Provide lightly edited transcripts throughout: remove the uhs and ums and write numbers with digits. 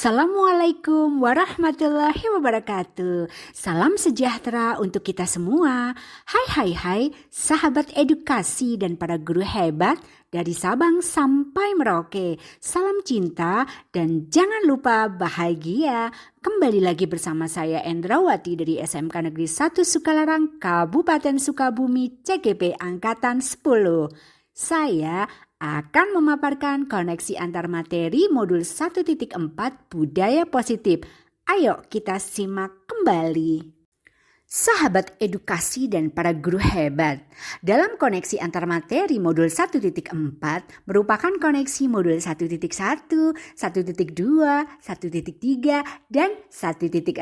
Assalamualaikum warahmatullahi wabarakatuh. Salam sejahtera untuk kita semua. Hai sahabat edukasi dan para guru hebat dari Sabang sampai Merauke. Salam cinta dan jangan lupa bahagia. Kembali lagi bersama saya Endrawati dari SMK Negeri 1 Sukalarang, Kabupaten Sukabumi, CGP Angkatan 10. Saya akan memaparkan koneksi antar materi modul 1.4 budaya positif. Ayo kita simak kembali. Sahabat edukasi dan para guru hebat, dalam koneksi antar materi modul 1.4 merupakan koneksi modul 1.1, 1.2, 1.3, dan 1.4.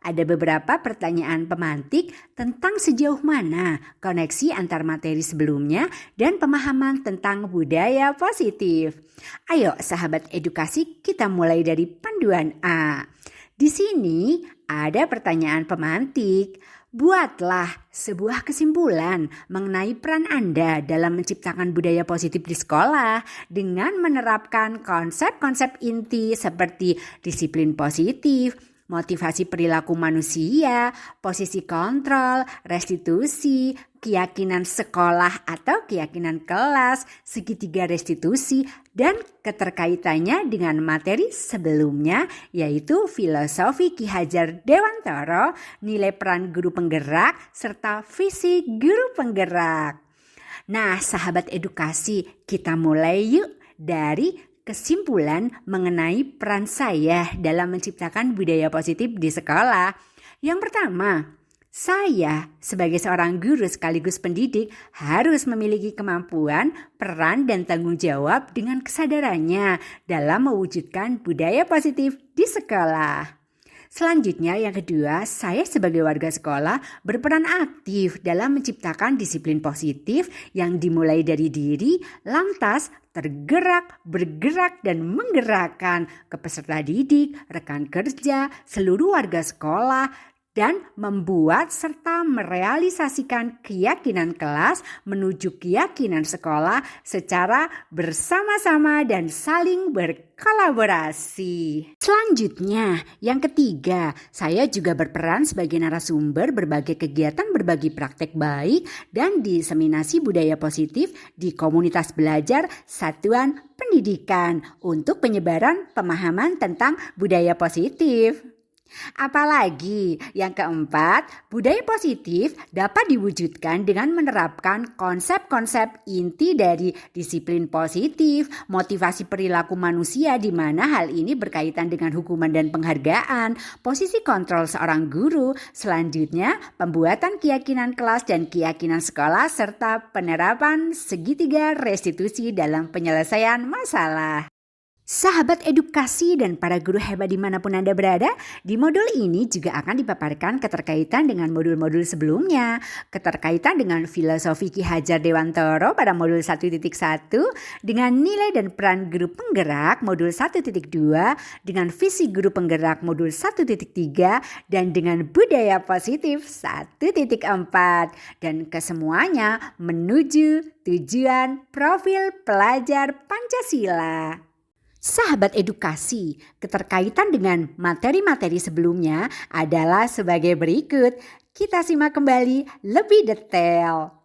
Ada beberapa pertanyaan pemantik tentang sejauh mana koneksi antar materi sebelumnya dan pemahaman tentang budaya positif. Ayo sahabat edukasi, kita mulai dari panduan A. Di sini ada pertanyaan pemantik. Buatlah sebuah kesimpulan mengenai peran Anda dalam menciptakan budaya positif di sekolah dengan menerapkan konsep-konsep inti seperti disiplin positif, motivasi perilaku manusia, posisi kontrol, restitusi, keyakinan sekolah atau keyakinan kelas, segitiga restitusi, dan keterkaitannya dengan materi sebelumnya yaitu filosofi Ki Hajar Dewantara, nilai peran guru penggerak, serta visi guru penggerak. Nah, sahabat edukasi, kita mulai yuk dari kesimpulan mengenai peran saya dalam menciptakan budaya positif di sekolah. Yang pertama, saya sebagai seorang guru sekaligus pendidik harus memiliki kemampuan, peran, dan tanggung jawab dengan kesadarannya dalam mewujudkan budaya positif di sekolah. Selanjutnya yang kedua, saya sebagai warga sekolah berperan aktif dalam menciptakan disiplin positif yang dimulai dari diri, lantas tergerak, bergerak, dan menggerakkan ke peserta didik, rekan kerja, seluruh warga sekolah, dan membuat serta merealisasikan keyakinan kelas menuju keyakinan sekolah secara bersama-sama dan saling berkolaborasi. Selanjutnya, yang ketiga, saya juga berperan sebagai narasumber berbagai kegiatan berbagi praktek baik dan diseminasi budaya positif di komunitas belajar satuan pendidikan untuk penyebaran pemahaman tentang budaya positif. Apalagi yang keempat, budaya positif dapat diwujudkan dengan menerapkan konsep-konsep inti dari disiplin positif, motivasi perilaku manusia di mana hal ini berkaitan dengan hukuman dan penghargaan, posisi kontrol seorang guru, selanjutnya pembuatan keyakinan kelas dan keyakinan sekolah serta penerapan segitiga restitusi dalam penyelesaian masalah. Sahabat edukasi dan para guru hebat dimanapun Anda berada, di modul ini juga akan dipaparkan keterkaitan dengan modul-modul sebelumnya. Keterkaitan dengan filosofi Ki Hajar Dewantara pada modul 1.1, dengan nilai dan peran guru penggerak modul 1.2, dengan visi guru penggerak modul 1.3, dan dengan budaya positif 1.4. Dan kesemuanya menuju tujuan profil pelajar Pancasila. Sahabat edukasi, keterkaitan dengan materi-materi sebelumnya adalah sebagai berikut. Kita simak kembali lebih detail.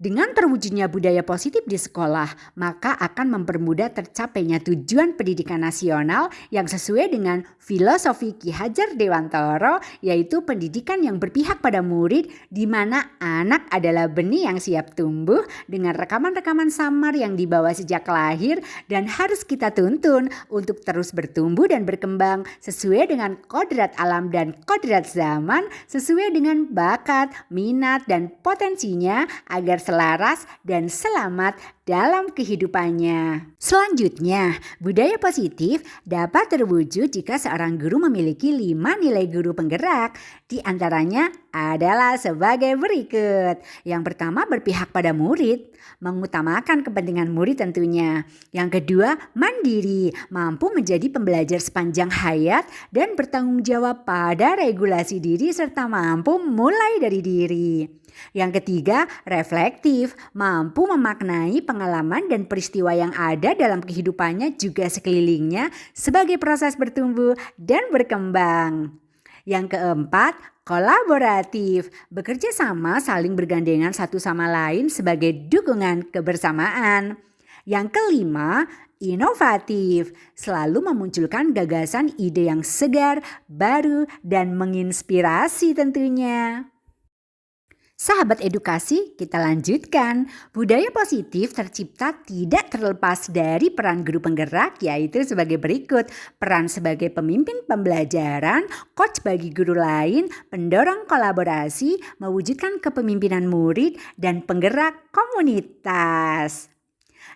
Dengan terwujudnya budaya positif di sekolah, maka akan mempermudah tercapainya tujuan pendidikan nasional yang sesuai dengan filosofi Ki Hajar Dewantara, yaitu pendidikan yang berpihak pada murid, di mana anak adalah benih yang siap tumbuh dengan rekaman-rekaman samar yang dibawa sejak lahir dan harus kita tuntun untuk terus bertumbuh dan berkembang sesuai dengan kodrat alam dan kodrat zaman, sesuai dengan bakat, minat, dan potensinya agar selaras dan selamat dalam kehidupannya. Selanjutnya, budaya positif dapat terwujud jika seorang guru memiliki 5 nilai guru penggerak. Di antaranya adalah sebagai berikut. Yang pertama, berpihak pada murid, mengutamakan kepentingan murid tentunya. Yang kedua, mandiri, mampu menjadi pembelajar sepanjang hayat dan bertanggung jawab pada regulasi diri serta mampu mulai dari diri. Yang ketiga, reflektif, mampu memaknai pengalaman dan peristiwa yang ada dalam kehidupannya juga sekelilingnya sebagai proses bertumbuh dan berkembang. Yang keempat, kolaboratif, bekerja sama saling bergandengan satu sama lain sebagai dukungan kebersamaan. Yang kelima, inovatif, selalu memunculkan gagasan ide yang segar, baru, dan menginspirasi tentunya. Sahabat edukasi, kita lanjutkan. Budaya positif tercipta tidak terlepas dari peran guru penggerak, yaitu sebagai berikut. Peran sebagai pemimpin pembelajaran, coach bagi guru lain, pendorong kolaborasi, mewujudkan kepemimpinan murid, dan penggerak komunitas.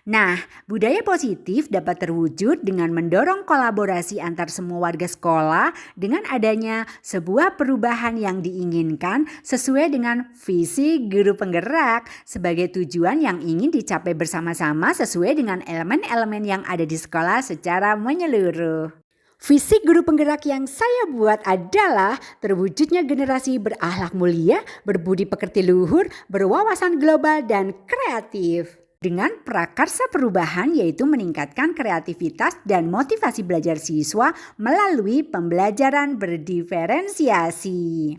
Nah, budaya positif dapat terwujud dengan mendorong kolaborasi antar semua warga sekolah dengan adanya sebuah perubahan yang diinginkan sesuai dengan visi guru penggerak sebagai tujuan yang ingin dicapai bersama-sama sesuai dengan elemen-elemen yang ada di sekolah secara menyeluruh. Visi guru penggerak yang saya buat adalah terwujudnya generasi berakhlak mulia, berbudi pekerti luhur, berwawasan global, dan kreatif. Dengan prakarsa perubahan yaitu meningkatkan kreativitas dan motivasi belajar siswa melalui pembelajaran berdiferensiasi.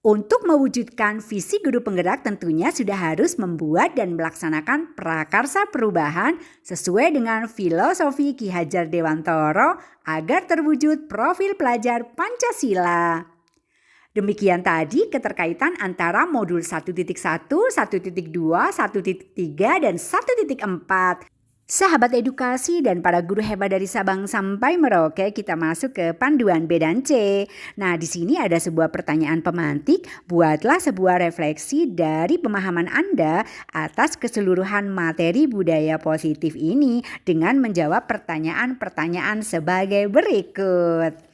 Untuk mewujudkan visi guru penggerak tentunya sudah harus membuat dan melaksanakan prakarsa perubahan sesuai dengan filosofi Ki Hajar Dewantoro agar terwujud profil pelajar Pancasila. Demikian tadi keterkaitan antara modul 1.1, 1.2, 1.3, dan 1.4. Sahabat edukasi dan para guru hebat dari Sabang sampai Merauke, kita masuk ke panduan B dan C. Nah, di sini ada sebuah pertanyaan pemantik. Buatlah sebuah refleksi dari pemahaman Anda atas keseluruhan materi budaya positif ini dengan menjawab pertanyaan-pertanyaan sebagai berikut.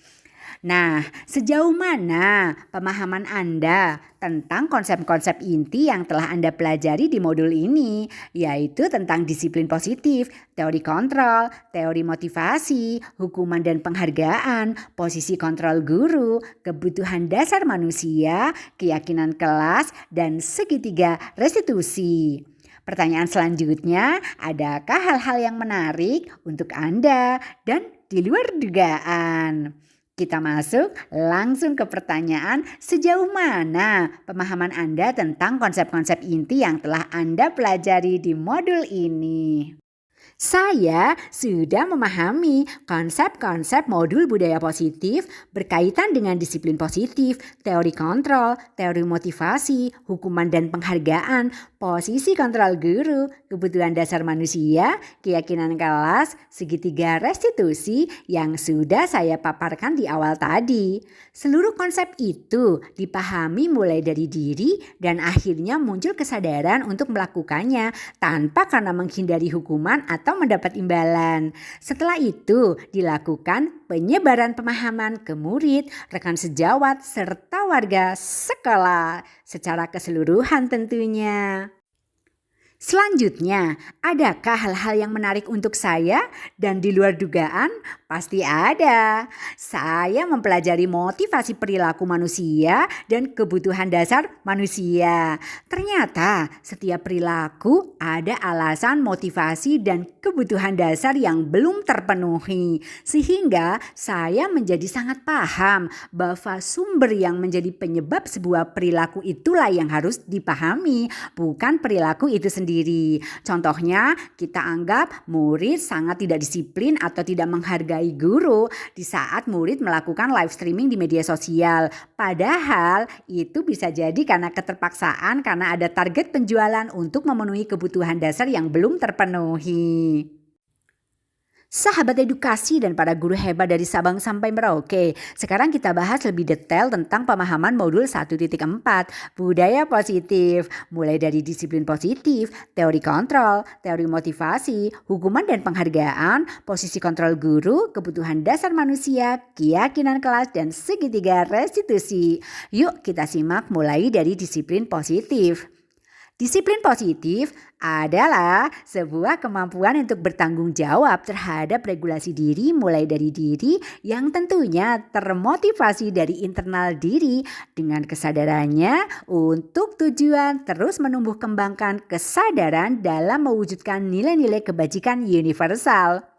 Nah, sejauh mana pemahaman Anda tentang konsep-konsep inti yang telah Anda pelajari di modul ini, yaitu tentang disiplin positif, teori kontrol, teori motivasi, hukuman dan penghargaan, posisi kontrol guru, kebutuhan dasar manusia, keyakinan kelas, dan segitiga restitusi. Pertanyaan selanjutnya, adakah hal-hal yang menarik untuk Anda dan di luar dugaan? Kita masuk langsung ke pertanyaan, sejauh mana pemahaman Anda tentang konsep-konsep inti yang telah Anda pelajari di modul ini? Saya sudah memahami konsep-konsep modul budaya positif berkaitan dengan disiplin positif, teori kontrol, teori motivasi, hukuman dan penghargaan, posisi kontrol guru, kebutuhan dasar manusia, keyakinan kelas, segitiga restitusi yang sudah saya paparkan di awal tadi. Seluruh konsep itu dipahami mulai dari diri dan akhirnya muncul kesadaran untuk melakukannya tanpa karena menghindari hukuman atau mendapat imbalan. Setelah itu dilakukan penyebaran pemahaman ke murid, rekan sejawat, serta warga sekolah secara keseluruhan tentunya. Selanjutnya, adakah hal-hal yang menarik untuk saya dan di luar dugaan? Pasti ada. Saya mempelajari motivasi perilaku manusia dan kebutuhan dasar manusia. Ternyata setiap perilaku ada alasan, motivasi, dan kebutuhan dasar yang belum terpenuhi. Sehingga saya menjadi sangat paham bahwa sumber yang menjadi penyebab sebuah perilaku itulah yang harus dipahami, bukan perilaku itu sendiri. Contohnya, kita anggap murid sangat tidak disiplin atau tidak menghargai guru di saat murid melakukan live streaming di media sosial. Padahal itu bisa jadi karena keterpaksaan karena ada target penjualan untuk memenuhi kebutuhan dasar yang belum terpenuhi. Sahabat edukasi dan para guru hebat dari Sabang sampai Merauke, sekarang kita bahas lebih detail tentang pemahaman modul 1.4, budaya positif, mulai dari disiplin positif, teori kontrol, teori motivasi, hukuman dan penghargaan, posisi kontrol guru, kebutuhan dasar manusia, keyakinan kelas, dan segitiga restitusi. Yuk kita simak mulai dari disiplin positif. Disiplin positif adalah sebuah kemampuan untuk bertanggung jawab terhadap regulasi diri mulai dari diri yang tentunya termotivasi dari internal diri dengan kesadarannya untuk tujuan terus menumbuh kembangkan kesadaran dalam mewujudkan nilai-nilai kebajikan universal.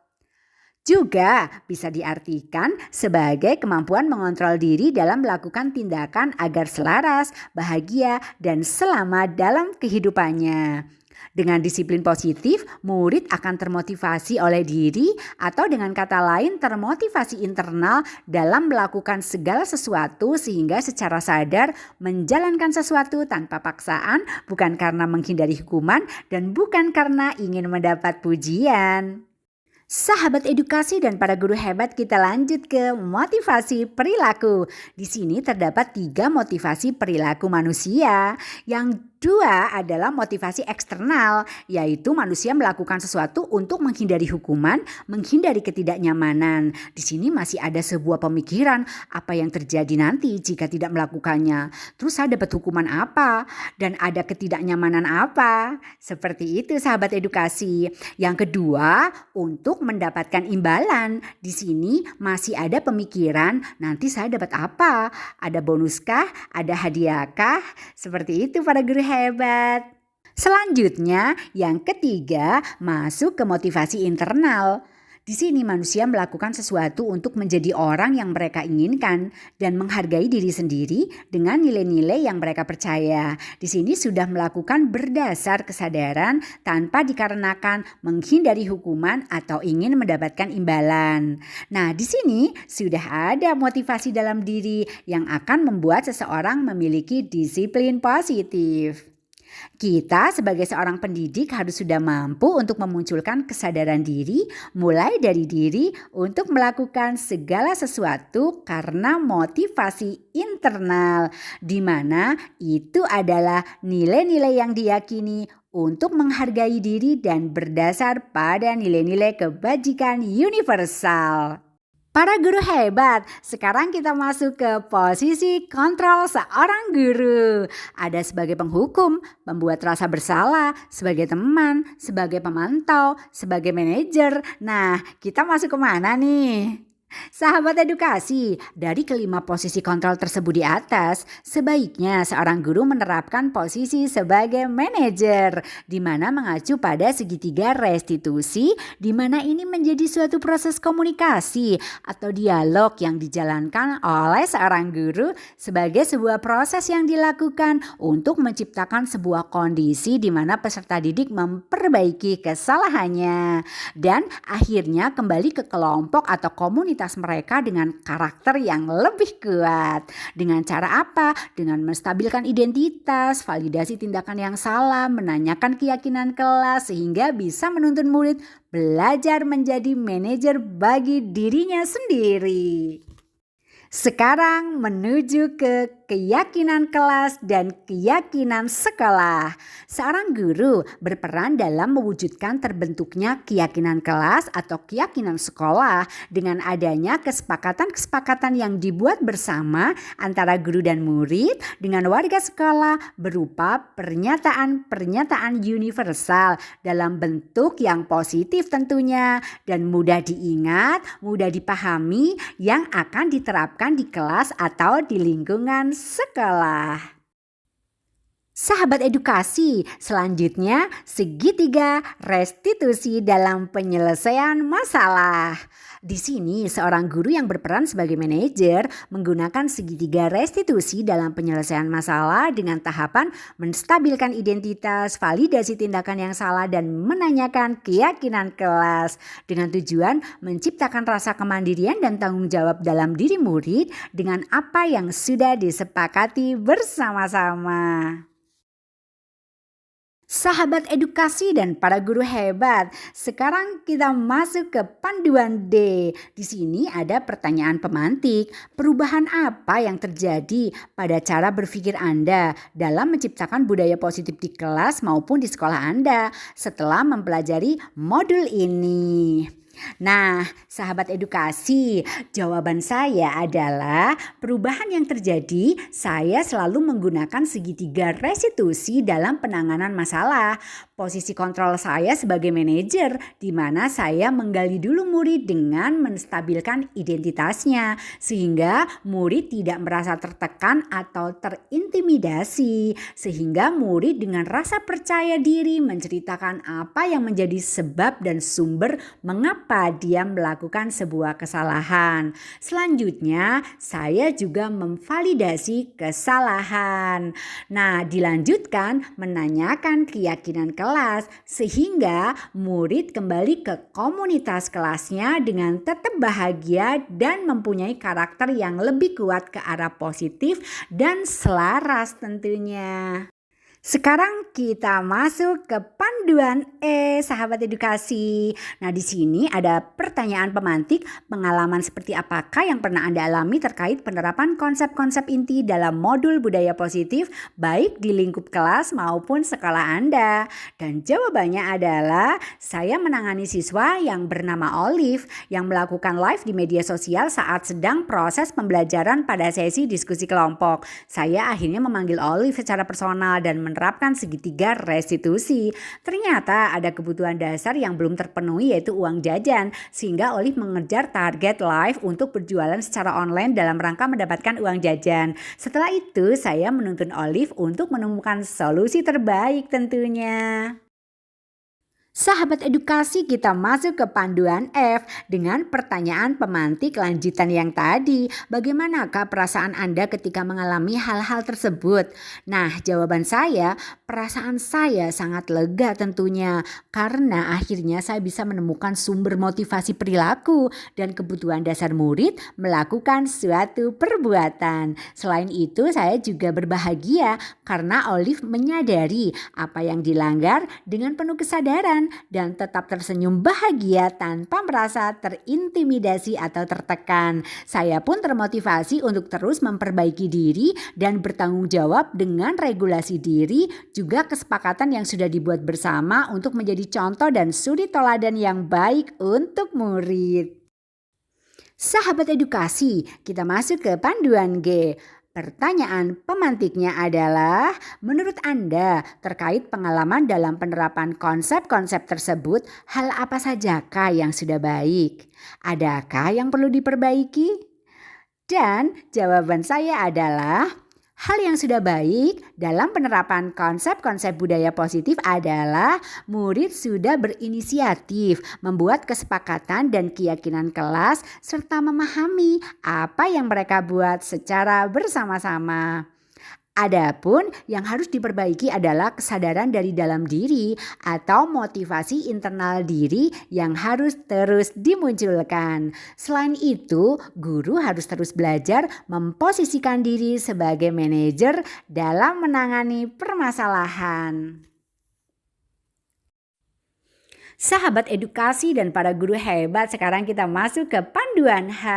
Juga bisa diartikan sebagai kemampuan mengontrol diri dalam melakukan tindakan agar selaras, bahagia, dan selamat dalam kehidupannya. Dengan disiplin positif, murid akan termotivasi oleh diri atau dengan kata lain termotivasi internal dalam melakukan segala sesuatu sehingga secara sadar menjalankan sesuatu tanpa paksaan, bukan karena menghindari hukuman dan bukan karena ingin mendapat pujian. Sahabat edukasi dan para guru hebat, kita lanjut ke motivasi perilaku. Di sini terdapat 3 motivasi perilaku manusia. Yang 2 adalah motivasi eksternal, yaitu manusia melakukan sesuatu untuk menghindari hukuman, menghindari ketidaknyamanan. Di sini masih ada sebuah pemikiran, apa yang terjadi nanti jika tidak melakukannya. Terus saya dapat hukuman apa? Dan ada ketidaknyamanan apa? Seperti itu sahabat edukasi. Yang kedua, untuk mendapatkan imbalan. Di sini masih ada pemikiran, nanti saya dapat apa? Ada bonuskah? Ada hadiahkah? Seperti itu para guru hebat. Selanjutnya, yang ketiga masuk ke motivasi internal. Di sini manusia melakukan sesuatu untuk menjadi orang yang mereka inginkan dan menghargai diri sendiri dengan nilai-nilai yang mereka percaya. Di sini sudah melakukan berdasar kesadaran tanpa dikarenakan menghindari hukuman atau ingin mendapatkan imbalan. Nah, di sini sudah ada motivasi dalam diri yang akan membuat seseorang memiliki disiplin positif. Kita sebagai seorang pendidik harus sudah mampu untuk memunculkan kesadaran diri mulai dari diri untuk melakukan segala sesuatu karena motivasi internal, di mana itu adalah nilai-nilai yang diyakini untuk menghargai diri dan berdasar pada nilai-nilai kebajikan universal. Para guru hebat, sekarang kita masuk ke posisi kontrol seorang guru. Ada sebagai penghukum, membuat rasa bersalah, sebagai teman, sebagai pemantau, sebagai manajer. Nah, kita masuk kemana nih? Sahabat edukasi, dari kelima posisi kontrol tersebut di atas, sebaiknya seorang guru menerapkan posisi sebagai manajer, di mana mengacu pada segitiga restitusi, di mana ini menjadi suatu proses komunikasi atau dialog yang dijalankan oleh seorang guru sebagai sebuah proses yang dilakukan untuk menciptakan sebuah kondisi di mana peserta didik memperbaiki kesalahannya dan akhirnya kembali ke kelompok atau komunitas mereka dengan karakter yang lebih kuat. Dengan cara apa? Dengan menstabilkan identitas, validasi tindakan yang salah, menanyakan keyakinan kelas sehingga bisa menuntun murid belajar menjadi manajer bagi dirinya sendiri. Sekarang menuju ke keyakinan kelas dan keyakinan sekolah. Seorang guru berperan dalam mewujudkan terbentuknya keyakinan kelas atau keyakinan sekolah dengan adanya kesepakatan-kesepakatan yang dibuat bersama antara guru dan murid dengan warga sekolah berupa pernyataan-pernyataan universal dalam bentuk yang positif tentunya dan mudah diingat, mudah dipahami yang akan diterapkan di kelas atau di lingkungan sekolah. Sahabat edukasi, selanjutnya segitiga restitusi dalam penyelesaian masalah. Di sini seorang guru yang berperan sebagai manajer menggunakan segitiga restitusi dalam penyelesaian masalah dengan tahapan menstabilkan identitas, validasi tindakan yang salah dan menanyakan keyakinan kelas dengan tujuan menciptakan rasa kemandirian dan tanggung jawab dalam diri murid dengan apa yang sudah disepakati bersama-sama. Sahabat edukasi dan para guru hebat, sekarang kita masuk ke panduan D. Di sini ada pertanyaan pemantik. Perubahan apa yang terjadi pada cara berpikir Anda dalam menciptakan budaya positif di kelas maupun di sekolah Anda setelah mempelajari modul ini? Nah, sahabat edukasi, jawaban saya adalah perubahan yang terjadi, saya selalu menggunakan segitiga restitusi dalam penanganan masalah. Posisi kontrol saya sebagai manajer, di mana saya menggali dulu murid dengan menstabilkan identitasnya, sehingga murid tidak merasa tertekan atau terintimidasi, sehingga murid dengan rasa percaya diri menceritakan apa yang menjadi sebab dan sumber mengapa dia melakukan sebuah kesalahan. Selanjutnya, saya juga memvalidasi kesalahan. Nah, dilanjutkan menanyakan keyakinan kelas sehingga murid kembali ke komunitas kelasnya dengan tetap bahagia dan mempunyai karakter yang lebih kuat ke arah positif dan selaras tentunya. Sekarang kita masuk ke panduan sahabat edukasi. Nah, di sini ada pertanyaan pemantik, pengalaman seperti apakah yang pernah Anda alami terkait penerapan konsep-konsep inti dalam modul budaya positif baik di lingkup kelas maupun sekolah Anda. Dan jawabannya adalah saya menangani siswa yang bernama Olive yang melakukan live di media sosial saat sedang proses pembelajaran pada sesi diskusi kelompok. Saya akhirnya memanggil Olive secara personal dan menerapkan segitiga restitusi. Ternyata ada kebutuhan dasar yang belum terpenuhi yaitu uang jajan, sehingga Olive mengejar target live untuk berjualan secara online dalam rangka mendapatkan uang jajan. Setelah itu saya menuntun Olive untuk menemukan solusi terbaik tentunya. Sahabat edukasi, kita masuk ke panduan F dengan pertanyaan pemantik lanjutan yang tadi. Bagaimanakah perasaan Anda ketika mengalami hal-hal tersebut? Nah, jawaban saya, perasaan saya sangat lega tentunya karena akhirnya saya bisa menemukan sumber motivasi perilaku dan kebutuhan dasar murid melakukan suatu perbuatan. Selain itu, saya juga berbahagia karena Olive menyadari apa yang dilanggar dengan penuh kesadaran dan tetap tersenyum bahagia tanpa merasa terintimidasi atau tertekan. Saya pun termotivasi untuk terus memperbaiki diri dan bertanggung jawab dengan regulasi diri, juga kesepakatan yang sudah dibuat bersama untuk menjadi contoh dan suri teladan yang baik untuk murid. Sahabat edukasi, kita masuk ke panduan G. Pertanyaan pemantiknya adalah, menurut Anda terkait pengalaman dalam penerapan konsep-konsep tersebut, hal apa sajakah yang sudah baik? Adakah yang perlu diperbaiki? Dan jawaban saya adalah, hal yang sudah baik dalam penerapan konsep-konsep budaya positif adalah murid sudah berinisiatif, membuat kesepakatan dan keyakinan kelas, serta memahami apa yang mereka buat secara bersama-sama. Adapun yang harus diperbaiki adalah kesadaran dari dalam diri atau motivasi internal diri yang harus terus dimunculkan. Selain itu, guru harus terus belajar memposisikan diri sebagai manajer dalam menangani permasalahan. Sahabat edukasi dan para guru hebat, sekarang kita masuk ke panduan H.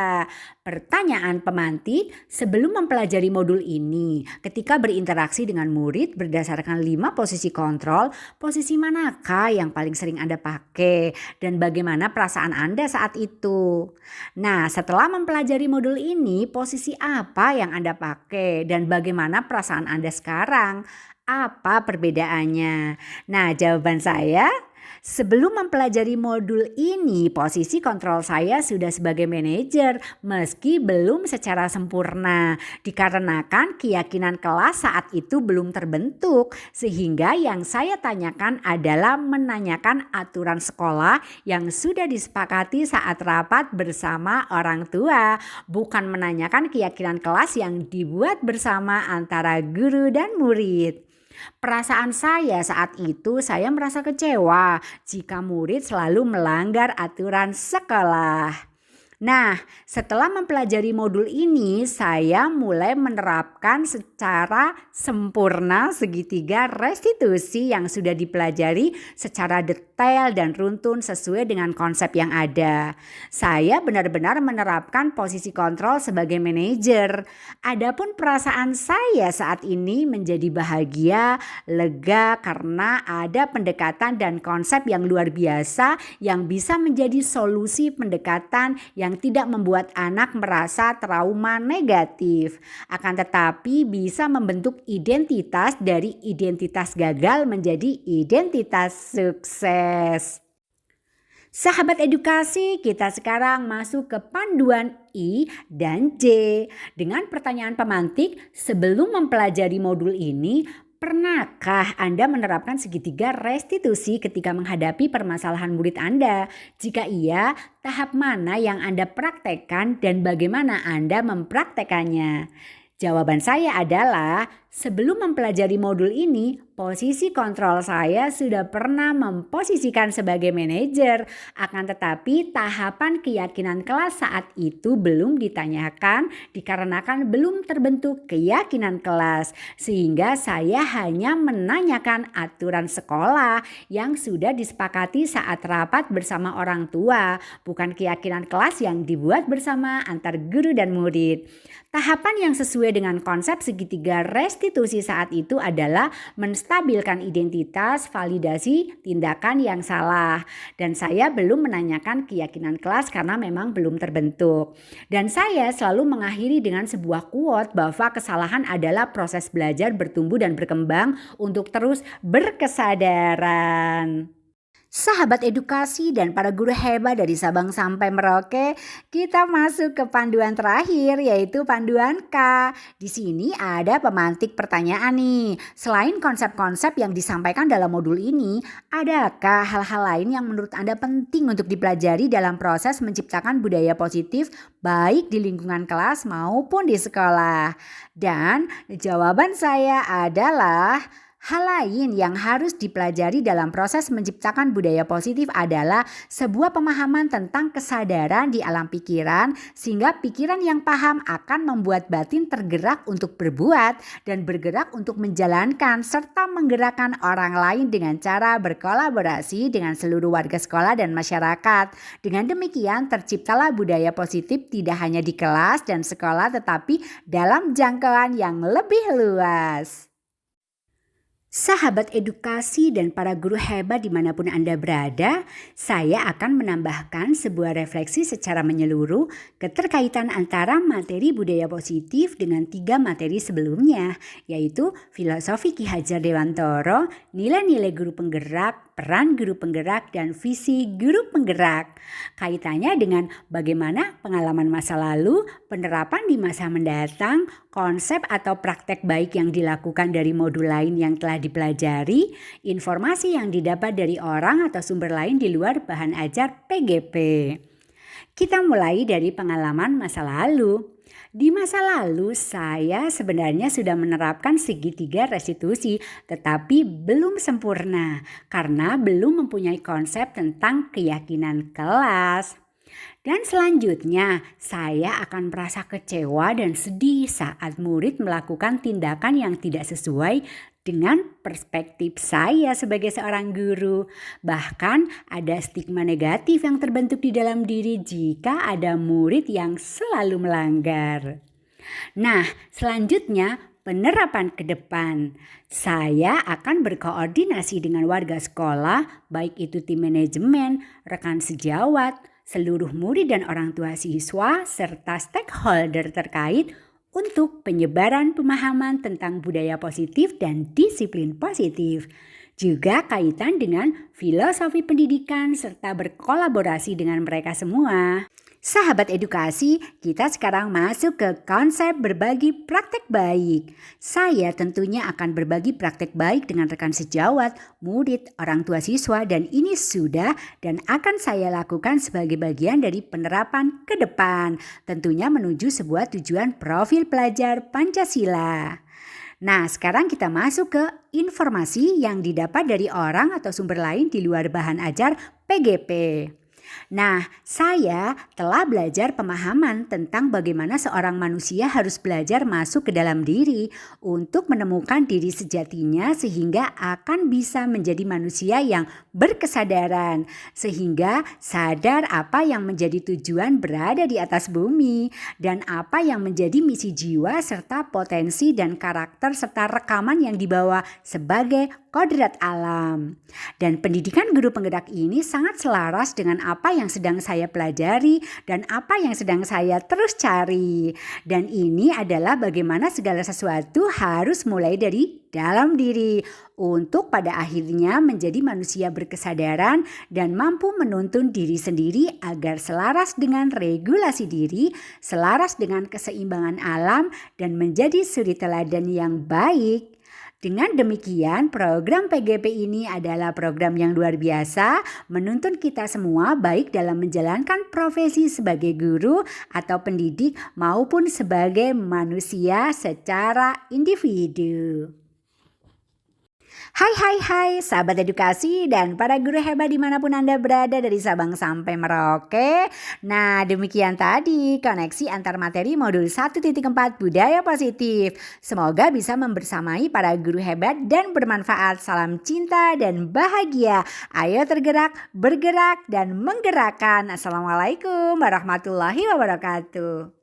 Pertanyaan pemantik, sebelum mempelajari modul ini, ketika berinteraksi dengan murid berdasarkan 5 posisi kontrol, posisi manakah yang paling sering Anda pakai dan bagaimana perasaan Anda saat itu? Nah, setelah mempelajari modul ini, posisi apa yang Anda pakai dan bagaimana perasaan Anda sekarang? Apa perbedaannya? Nah, jawaban saya, sebelum mempelajari modul ini, posisi kontrol saya sudah sebagai manajer meski belum secara sempurna. Dikarenakan keyakinan kelas saat itu belum terbentuk, sehingga yang saya tanyakan adalah menanyakan aturan sekolah yang sudah disepakati saat rapat bersama orang tua, bukan menanyakan keyakinan kelas yang dibuat bersama antara guru dan murid. Perasaan saya saat itu, saya merasa kecewa jika murid selalu melanggar aturan sekolah. Nah, setelah mempelajari modul ini, saya mulai menerapkan secara sempurna segitiga restitusi yang sudah dipelajari secara detail dan runtun sesuai dengan konsep yang ada. Saya benar-benar menerapkan posisi kontrol sebagai manajer. Adapun perasaan saya saat ini menjadi bahagia, lega karena ada pendekatan dan konsep yang luar biasa yang bisa menjadi solusi pendekatan yang tidak membuat anak merasa trauma negatif, akan tetapi bisa membentuk identitas dari identitas gagal menjadi identitas sukses. Sahabat edukasi, kita sekarang masuk ke panduan I dan J. Dengan pertanyaan pemantik, sebelum mempelajari modul ini, pernahkah Anda menerapkan segitiga restitusi ketika menghadapi permasalahan murid Anda? Jika iya, tahap mana yang Anda praktekkan dan bagaimana Anda mempraktekannya? Jawaban saya adalah sebelum mempelajari modul ini, posisi kontrol saya sudah pernah memposisikan sebagai manajer. Akan tetapi tahapan keyakinan kelas saat itu belum ditanyakan dikarenakan belum terbentuk keyakinan kelas. Sehingga saya hanya menanyakan aturan sekolah yang sudah disepakati saat rapat bersama orang tua. Bukan keyakinan kelas yang dibuat bersama antar guru dan murid. Tahapan yang sesuai dengan konsep segitiga restitusi saat itu adalah menstabilkan identitas, validasi tindakan yang salah. Dan saya belum menanyakan keyakinan kelas karena memang belum terbentuk. Dan saya selalu mengakhiri dengan sebuah quote bahwa kesalahan adalah proses belajar, bertumbuh dan berkembang untuk terus berkesadaran. Sahabat edukasi dan para guru hebat dari Sabang sampai Merauke, kita masuk ke panduan terakhir yaitu panduan K. Di sini ada pemantik pertanyaan nih. Selain konsep-konsep yang disampaikan dalam modul ini, adakah hal-hal lain yang menurut Anda penting untuk dipelajari dalam proses menciptakan budaya positif baik di lingkungan kelas maupun di sekolah? Dan jawaban saya adalah hal lain yang harus dipelajari dalam proses menciptakan budaya positif adalah sebuah pemahaman tentang kesadaran di alam pikiran sehingga pikiran yang paham akan membuat batin tergerak untuk berbuat dan bergerak untuk menjalankan serta menggerakkan orang lain dengan cara berkolaborasi dengan seluruh warga sekolah dan masyarakat. Dengan demikian terciptalah budaya positif tidak hanya di kelas dan sekolah tetapi dalam jangkauan yang lebih luas. Sahabat edukasi dan para guru hebat dimanapun Anda berada, saya akan menambahkan sebuah refleksi secara menyeluruh keterkaitan antara materi budaya positif dengan 3 materi sebelumnya, yaitu filosofi Ki Hajar Dewantoro, nilai-nilai guru penggerak, peran guru penggerak, dan visi guru penggerak. Kaitannya dengan bagaimana pengalaman masa lalu, penerapan di masa mendatang, konsep atau praktek baik yang dilakukan dari modul lain yang telah dipelajari, informasi yang didapat dari orang atau sumber lain di luar bahan ajar PGP. Kita mulai dari pengalaman masa lalu. Di masa lalu saya sebenarnya sudah menerapkan segitiga restitusi tetapi belum sempurna karena belum mempunyai konsep tentang keyakinan kelas. Dan selanjutnya saya akan merasa kecewa dan sedih saat murid melakukan tindakan yang tidak sesuai dengan perspektif saya sebagai seorang guru. Bahkan ada stigma negatif yang terbentuk di dalam diri jika ada murid yang selalu melanggar. Nah, selanjutnya penerapan ke depan. Saya akan berkoordinasi dengan warga sekolah, baik itu tim manajemen, rekan sejawat, seluruh murid dan orang tua siswa, serta stakeholder terkait untuk penyebaran pemahaman tentang budaya positif dan disiplin positif. Juga kaitan dengan filosofi pendidikan serta berkolaborasi dengan mereka semua. Sahabat edukasi, kita sekarang masuk ke konsep berbagi praktek baik. Saya tentunya akan berbagi praktek baik dengan rekan sejawat, murid, orang tua siswa, dan ini sudah dan akan saya lakukan sebagai bagian dari penerapan ke depan. Tentunya menuju sebuah tujuan profil pelajar Pancasila. Nah, sekarang kita masuk ke informasi yang didapat dari orang atau sumber lain di luar bahan ajar PGP. Nah, saya telah belajar pemahaman tentang bagaimana seorang manusia harus belajar masuk ke dalam diri untuk menemukan diri sejatinya sehingga akan bisa menjadi manusia yang berkesadaran. Sehingga sadar apa yang menjadi tujuan berada di atas bumi dan apa yang menjadi misi jiwa serta potensi dan karakter serta rekaman yang dibawa sebagai kodrat alam. Dan pendidikan guru penggerak ini sangat selaras dengan apa yang sedang saya pelajari dan apa yang sedang saya terus cari. Dan ini adalah bagaimana segala sesuatu harus mulai dari dalam diri untuk pada akhirnya menjadi manusia berkesadaran dan mampu menuntun diri sendiri agar selaras dengan regulasi diri, selaras dengan keseimbangan alam dan menjadi suri teladan yang baik. Dengan demikian, program PGP ini adalah program yang luar biasa, menuntun kita semua baik dalam menjalankan profesi sebagai guru atau pendidik maupun sebagai manusia secara individu. Hai sahabat edukasi dan para guru hebat dimanapun Anda berada dari Sabang sampai Merauke. Nah, demikian tadi koneksi antar materi modul 1.4 budaya positif. Semoga bisa membersamai para guru hebat dan bermanfaat. Salam cinta dan bahagia. Ayo tergerak, bergerak dan menggerakkan. Assalamualaikum warahmatullahi wabarakatuh.